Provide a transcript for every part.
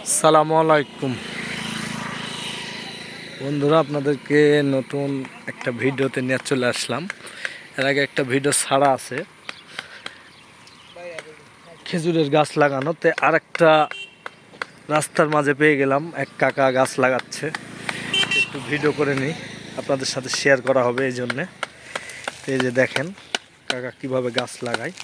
আসসালামু আলাইকুম বন্ধুরা, আপনাদেরকে নতুন একটা ভিডিওতে নিয়ে চলে আসলাম। এর আগে একটা ভিডিও ছাড়া আছে খেজুরের গাছ লাগানোতে, আর একটা রাস্তার মাঝে পেয়ে গেলাম এক কাকা গাছ লাগাচ্ছে। একটু ভিডিও করে নিই, আপনাদের সাথে শেয়ার করা হবে এই জন্যে। এই যে দেখেন কাকা কিভাবে গাছ লাগায়।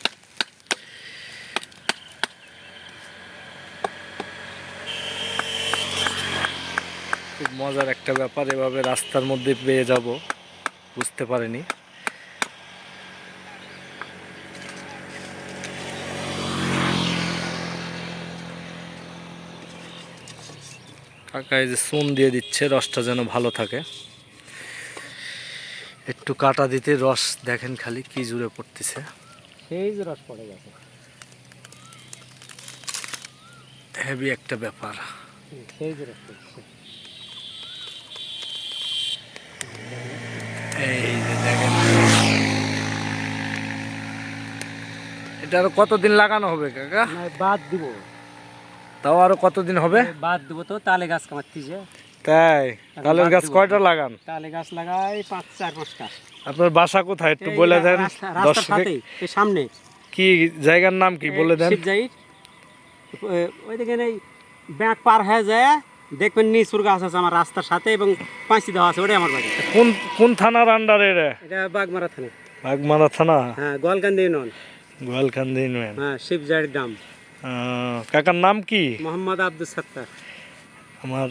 খুব মজার একটা ব্যাপার, এভাবে রাস্তার মধ্যে পেয়ে যাব বুঝতে পারিনি। কাকা এই যে চুন দিয়ে দিচ্ছে, রসটা যেন ভালো থাকে। একটু কাটা দিতে রস দেখেন খালি কি জুড়ে পড়তেছে, সেই যে রস পড়ে গেছে, হেভি একটা ব্যাপার। সেই যে রস পড়ছে। এই যে দেখেন, এটা আরো কতদিন লাগানো হবে কাকা? বাদ দিব, তাও আরো কতদিন হবে? বাদ দিব তো। তালে গাছ কামাচ্ছি। তাই তালের গাছ কয়টা লাগান? তালে গাছ লাগাই 5-4-5টা। আপনার বাসা কোথায় একটু বলে দেন দর্শক। সামনে কি জায়গার নাম কি বলে দেন? শিবজাইর ওই দেখেন, এই ব্যাগ পার হয়ে যায় দেখবেন নিচুর গাছ আছে আমার রাস্তার সাথে, এবং পাঁচি দেওয়া আছে। ওটাই আমার বাড়ি। কোন কোন থানার আন্ডারে? এটা বাগমারা থানা। বাগমারা থানা? হ্যাঁ, গোয়ালকান্দি ইউনিয়ন। গোয়ালকান্দি ইউনিয়ন। হ্যাঁ, শিবজাইর গ্রাম। কাকার নাম কি? মোহাম্মদ আব্দুল সত্তার। আমার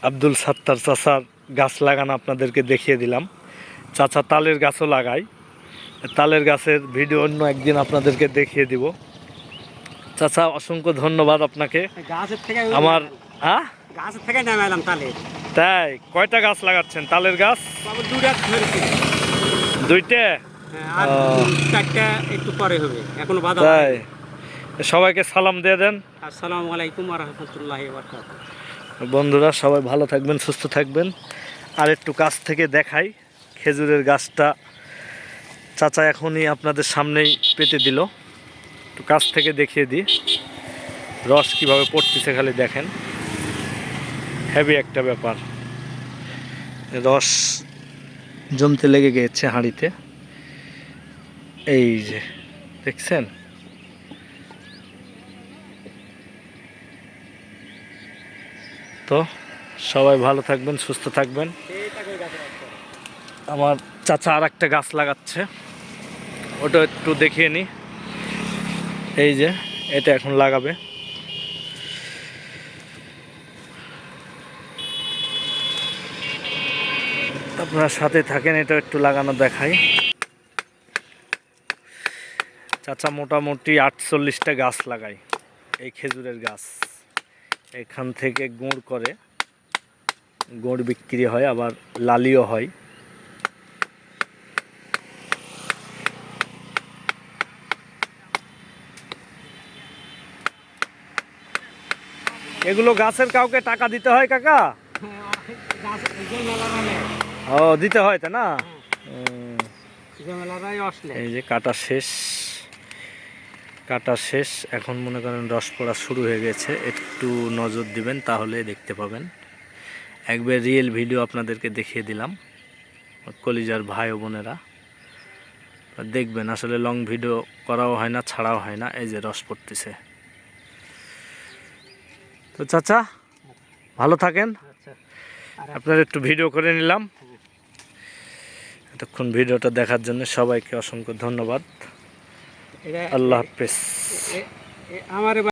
আব্দুল সত্তার চাচার গাছ লাগানো আপনাদেরকে দেখিয়ে দিলাম। চাচা তালের গাছও লাগায়, তালের গাছের ভিডিও অন্য একদিন আপনাদেরকে দেখিয়ে দিব। চাচা অসংখ্য ধন্যবাদ আপনাকে। গাছের থেকে আমার গাছের থেকে নামাইলাম তালে। তাই কয়টা গাছ লাগাচ্ছেন তালের গাছ? দুইটা? আর চারটা একটু পরে হবে, এখনো বাধা। তাই সবাইকে সালাম দিয়ে দেন। আসসালামু আলাইকুম ওয়া রাহমাতুল্লাহি ওয়া বারাকাতুহু। বন্ধুরা সবাই ভালো থাকবেন, সুস্থ থাকবেন। আর একটু কাছ থেকে দেখাই খেজুরের গাছটা। চাচা এখনই আপনাদের সামনেই পেতে দিল, একটু কাছ থেকে দেখিয়ে দিই রস কিভাবে পড়তেছে, খালি দেখেন। হেভি একটা ব্যাপার, রস জমতে লেগে গিয়েছে হাঁড়িতে। এই যে দেখছেন, তো সবাই ভালো থাকবেন, সুস্থ থাকবেন। আমার চাচা আর একটা গাছ লাগাচ্ছে, ওটা একটু দেখিয়ে নিই। এই যে এটা এখন লাগাবে। আপনার সাথে থাকেন, এটা একটু লাগানো দেখাই। চাচা মোটামুটি 48টা গাছ লাগায় এই খেজুরের গাছ। এখান থেকে গুড় করে, গুড় বিক্রি হয়, আবার লালিও হয়। এগুলো গাছের কাউকে টাকা দিতে হয় কাকা? ও দিতে হয়, তাই না? এই যে কাটা শেষ, কাটা শেষ। এখন মনে করেন রস পড়া শুরু হয়ে গেছে, একটু নজর দিবেন তাহলে দেখতে পাবেন। একবার রিয়েল ভিডিও আপনাদেরকে দেখিয়ে দিলাম, কলিজার ভাই ও বোনেরা দেখবেন। আসলে লং ভিডিও করাও হয় না, ছাড়াও হয় না। এই যে রস পড়তেছে। তো চাচা ভালো থাকেন, আপনার একটু ভিডিও করে নিলাম। এতক্ষণ ভিডিওটা দেখার জন্য সবাইকে অসংখ্য ধন্যবাদ। আল্লাহ হাফেজ।